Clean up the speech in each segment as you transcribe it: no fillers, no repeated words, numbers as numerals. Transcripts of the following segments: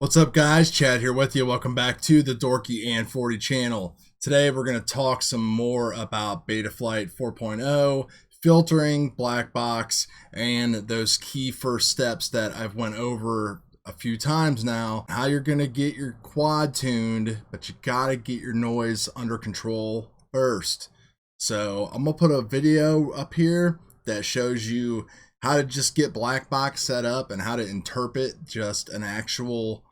What's up guys, Chad here with you. Welcome back to the Dorky and 40 channel. Today we're going to talk some more about Betaflight 4.0, filtering, black box, and those key first steps that I've went over a few times now. How you're going to get your quad tuned, but you got to get your noise under control first. So I'm going to put a video up here that shows you how to just get black box set up and how to interpret just an actual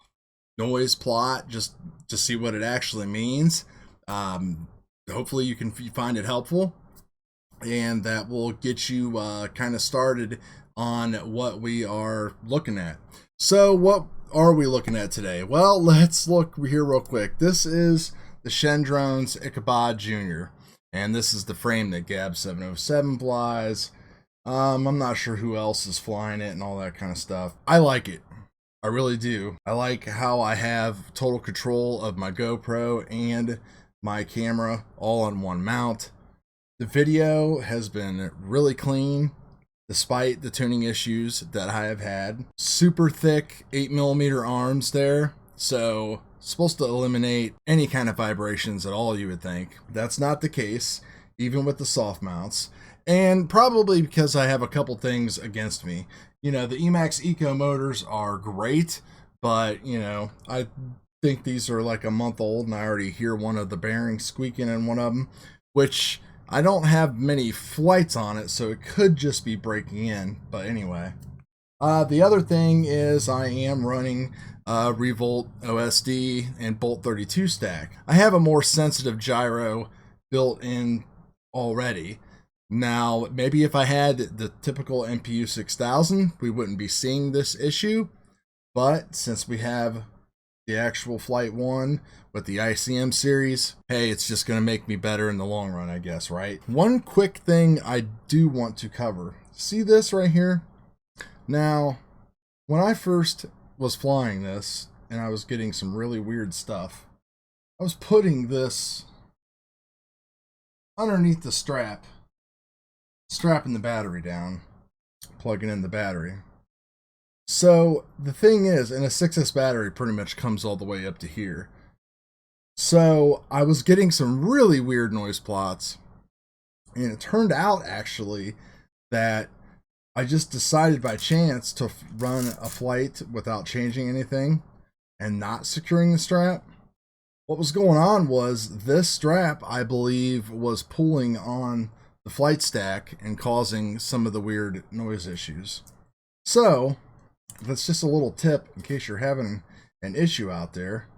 noise plot just to see what it actually means. Hopefully you can find it helpful, and that will get you kind of started on what we are looking at. So what are we looking at today? Well, let's look here real quick. This is the Shendrone's Ichabod Jr. and this is the frame that Gab 707 flies. I'm not sure who else is flying it and all that kind of stuff. I like it. I really do. I like how I have total control of my GoPro and my camera all on one mount. The video has been really clean despite the tuning issues that I have had. Super thick 8mm arms there, so supposed to eliminate any kind of vibrations at all, you would think. That's not the case, even with the soft mounts. And probably because I have a couple things against me. You know, the Emax Eco motors are great, but, you know, I think these are like a month old and I already hear one of the bearings squeaking in one of them, which I don't have many flights on it, so it could just be breaking in. But anyway, the other thing is I am running Revolt OSD and Bolt 32 stack. I have a more sensitive gyro built in already. Now, maybe if I had the typical MPU 6000, we wouldn't be seeing this issue. But since we have the actual Flight 1 with the ICM series, hey, it's just going to make me better in the long run, I guess, right? One quick thing I do want to cover. See this right here? Now, when I first was flying this, and I was getting some really weird stuff, I was putting this underneath the strap, strapping the battery down, plugging in the battery. So the thing is, and a 6S battery pretty much comes all the way up to here. So I was getting some really weird noise plots, and it turned out actually that I just decided by chance to run a flight without changing anything and not securing the strap. What was going on was this strap, I believe, was pulling on the flight stack and causing some of the weird noise issues. So that's just a little tip in case you're having an issue out there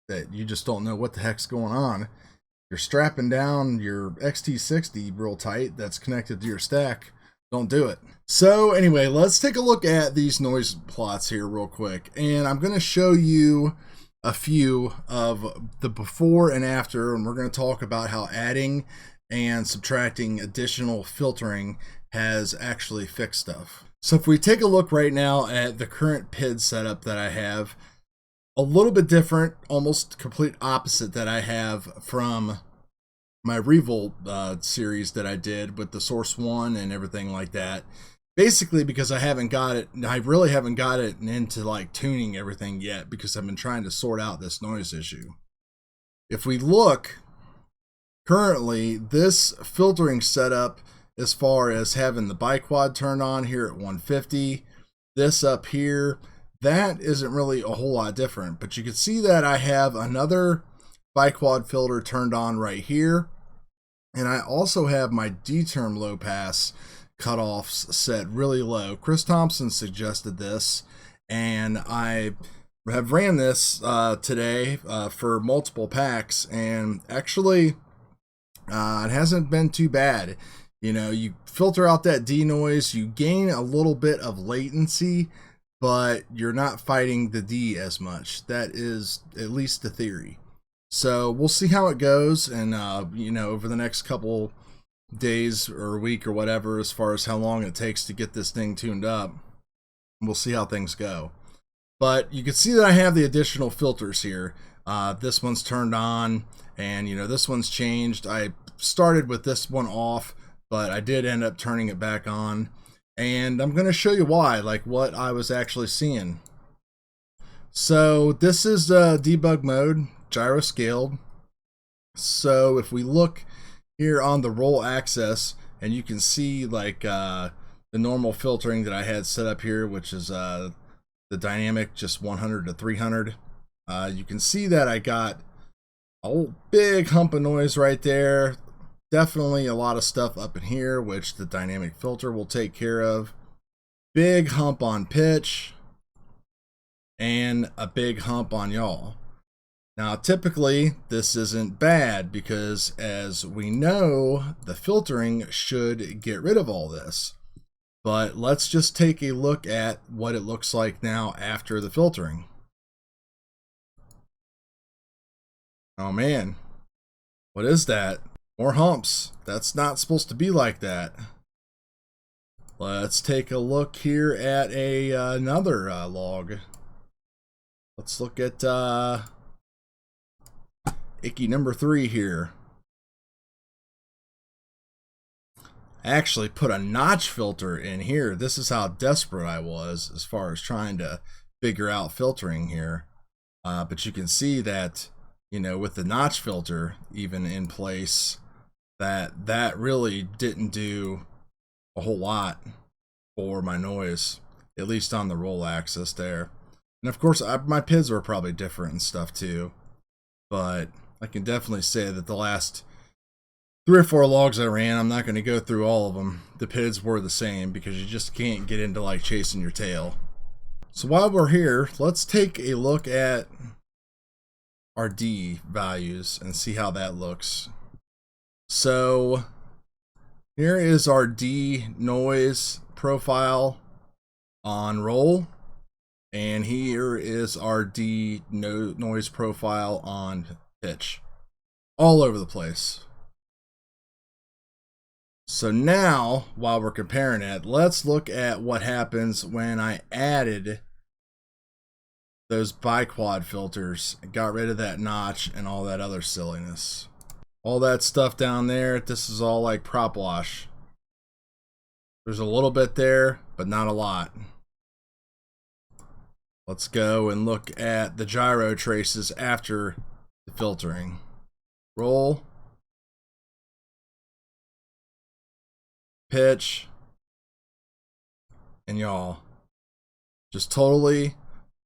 that you just don't know what the heck's going on. You're strapping down your XT60 real tight that's connected to your stack. Don't do it. So anyway, let's take a look at these noise plots here real quick, and I'm going to show you a few of the before and after, and we're going to talk about how adding and subtracting additional filtering has actually fixed stuff. So if we take a look right now at the current PID setup that I have, a little bit different, almost complete opposite that I have from my Revolt series that I did with the Source 1 and everything like that. Basically because I really haven't got it into like tuning everything yet, because I've been trying to sort out this noise issue. If we look, currently, this filtering setup, as far as having the biquad turned on here at 150, this up here, that isn't really a whole lot different. But you can see that I have another biquad filter turned on right here. And I also have my D-term low pass cutoffs set really low. Chris Thompson suggested this, and I have ran this today for multiple packs, and actually it hasn't been too bad. You know, you filter out that D noise, you gain a little bit of latency, but you're not fighting the D as much. That is at least the theory. So we'll see how it goes, and you know, over the next couple days or a week or whatever, as far as how long it takes to get this thing tuned up, we'll see how things go. But you can see that I have the additional filters here. This one's turned on, and you know, this one's changed. I started with this one off, but I did end up turning it back on, and I'm going to show you why, like what I was actually seeing. So this is debug mode, gyro scaled. So if we look here on the roll axis, and you can see like the normal filtering that I had set up here, which is the dynamic just 100 to 300. You can see that I got a big hump of noise right there. Definitely a lot of stuff up in here, which the dynamic filter will take care of. Big hump on pitch and a big hump on yaw. Now typically this isn't bad because, as we know, the filtering should get rid of all this. But let's just take a look at what it looks like now after the filtering. Oh man, what is that? More humps. That's not supposed to be like that. Let's take a look here at another log. Let's look at icky number 3 here. I actually put a notch filter in here. This is how desperate I was as far as trying to figure out filtering here. But you can see that, you know, with the notch filter even in place, that really didn't do a whole lot for my noise, at least on the roll axis there. And of course, my PIDs were probably different and stuff too, but I can definitely say that the last 3 or 4 logs I ran, I'm not going to go through all of them, the PIDs were the same because you just can't get into like chasing your tail. So while we're here, let's take a look at our D values and see how that looks. So here is our D noise profile on roll, and here is our D noise profile on pitch, all over the place. So now, while we're comparing it, let's look at what happens when I added those biquad filters, got rid of that notch and all that other silliness. All that stuff down there, this is all like prop wash. There's a little bit there, but not a lot. Let's go and look at the gyro traces after the filtering. Roll. Pitch. And y'all, just totally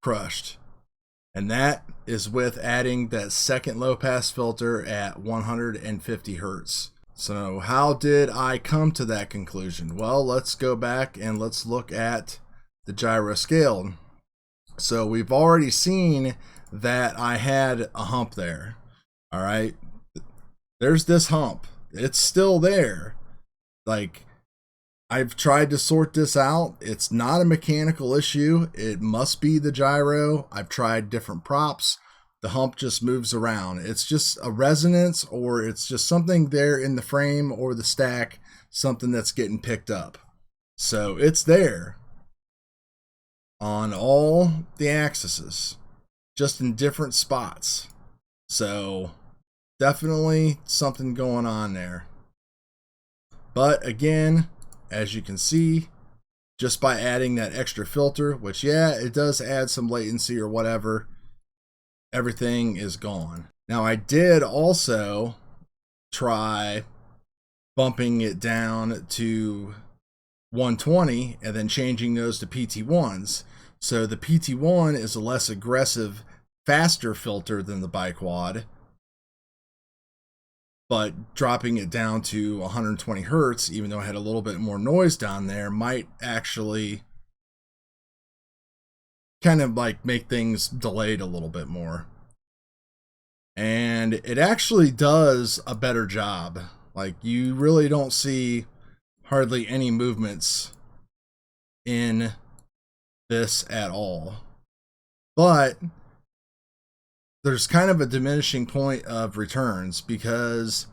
crushed. And that is with adding that second low pass filter at 150 Hertz. So how did I come to that conclusion? Well, let's go back and let's look at the gyro scale. So we've already seen that I had a hump there. All right, there's this hump. It's still there. Like, I've tried to sort this out. It's not a mechanical issue. It must be the gyro. I've tried different props. The hump just moves around. It's just a resonance, or it's just something there in the frame or the stack, something that's getting picked up. So it's there on all the axes, just in different spots. So definitely something going on there. But again, as you can see, just by adding that extra filter, which, yeah, it does add some latency or whatever, everything is gone. Now, I did also try bumping it down to 120 and then changing those to PT1s. So the PT1 is a less aggressive, faster filter than the biquad, but dropping it down to 120 Hertz, even though I had a little bit more noise down there, might actually kind of like make things delayed a little bit more. And it actually does a better job. Like, you really don't see hardly any movements in this at all. But there's kind of a diminishing point of returns, because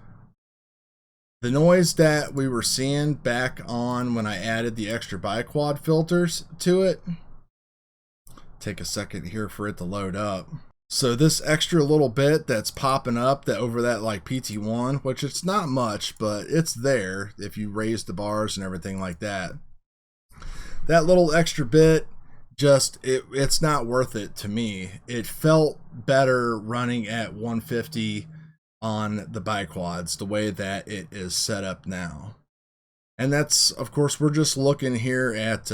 the noise that we were seeing back on when I added the extra biquad filters to it, take a second here for it to load up. So this extra little bit that's popping up that over that like PT1, which it's not much, but it's there if you raise the bars and everything like that. That little extra bit it's not worth it to me. It felt better running at 150 on the biquads the way that it is set up now. And that's, of course, we're just looking here at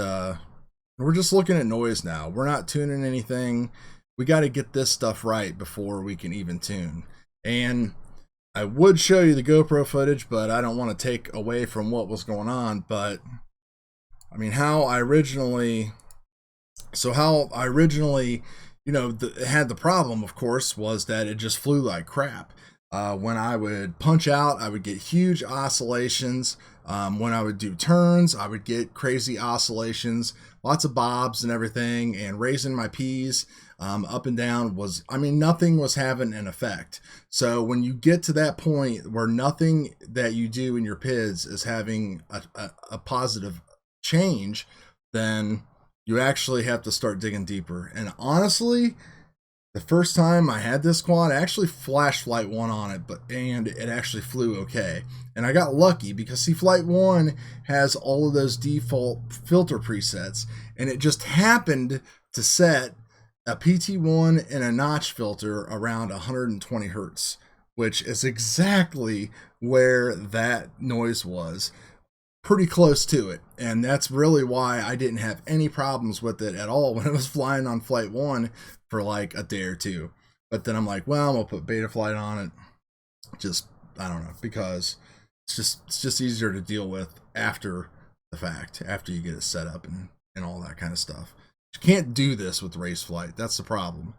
we're just looking at noise now. We're not tuning anything. We got to get this stuff right before we can even tune. And I would show you the GoPro footage, but I don't want to take away from what was going on. But I mean, how I originally, you know, had the problem, of course, was that it just flew like crap. When I would punch out, I would get huge oscillations. When I would do turns, I would get crazy oscillations, lots of bobs and everything, and raising my P's up and down was, I mean, nothing was having an effect. So when you get to that point where nothing that you do in your PIDs is having a positive change, then you actually have to start digging deeper. And honestly, the first time I had this quad, I actually flashed Flight 1 on it, and it actually flew okay. And I got lucky because, see, Flight 1 has all of those default filter presets, and it just happened to set a PT1 and a notch filter around 120 hertz, which is exactly where that noise was. Pretty close to it, and that's really why I didn't have any problems with it at all when it was flying on Flight 1 for like a day or two. But then I'm like, well, I'm gonna put Betaflight on it. Just, I don't know, because it's just easier to deal with after the fact, after you get it set up and all that kind of stuff. You can't do this with race flight. That's the problem.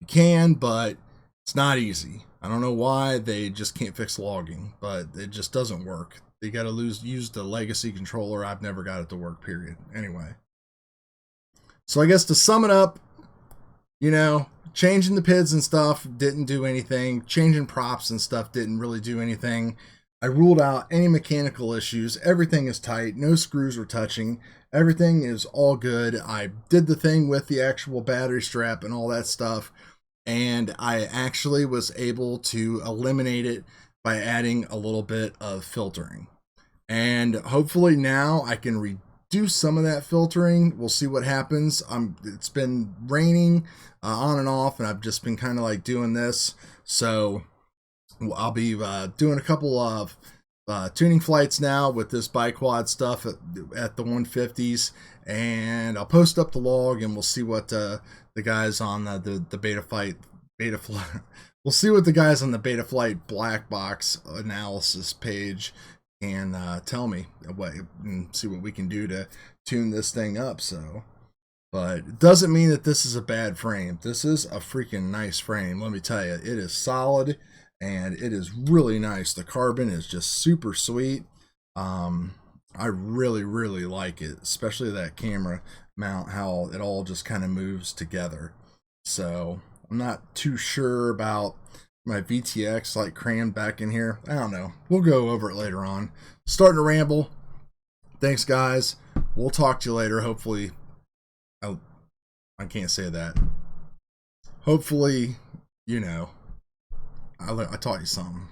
You can, but it's not easy. I don't know why they just can't fix logging, but it just doesn't work. You got to use the legacy controller. I've never got it to work, period. Anyway. So I guess to sum it up, you know, changing the PIDs and stuff didn't do anything. Changing props and stuff didn't really do anything. I ruled out any mechanical issues. Everything is tight. No screws were touching. Everything is all good. I did the thing with the actual battery strap and all that stuff. And I actually was able to eliminate it by adding a little bit of filtering. And hopefully now I can reduce some of that filtering. We'll see what happens. It's been raining on and off, and I've just been kind of like doing this. So I'll be doing a couple of tuning flights now with this biquad stuff at the 150s, and I'll post up the log, and we'll see what the guys on the Betaflight we'll see what the guys on the Betaflight black box analysis page can tell me and see what we can do to tune this thing up. So, but it doesn't mean that this is a bad frame. This is a freaking nice frame. Let me tell you, it is solid and it is really nice. The carbon is just super sweet. I really, really like it, especially that camera mount, how it all just kind of moves together. So I'm not too sure about my VTX like crammed back in here. I don't know. We'll go over it later on. Starting to ramble. Thanks, guys. We'll talk to you later. Hopefully, I can't say that. Hopefully, you know, I taught you something.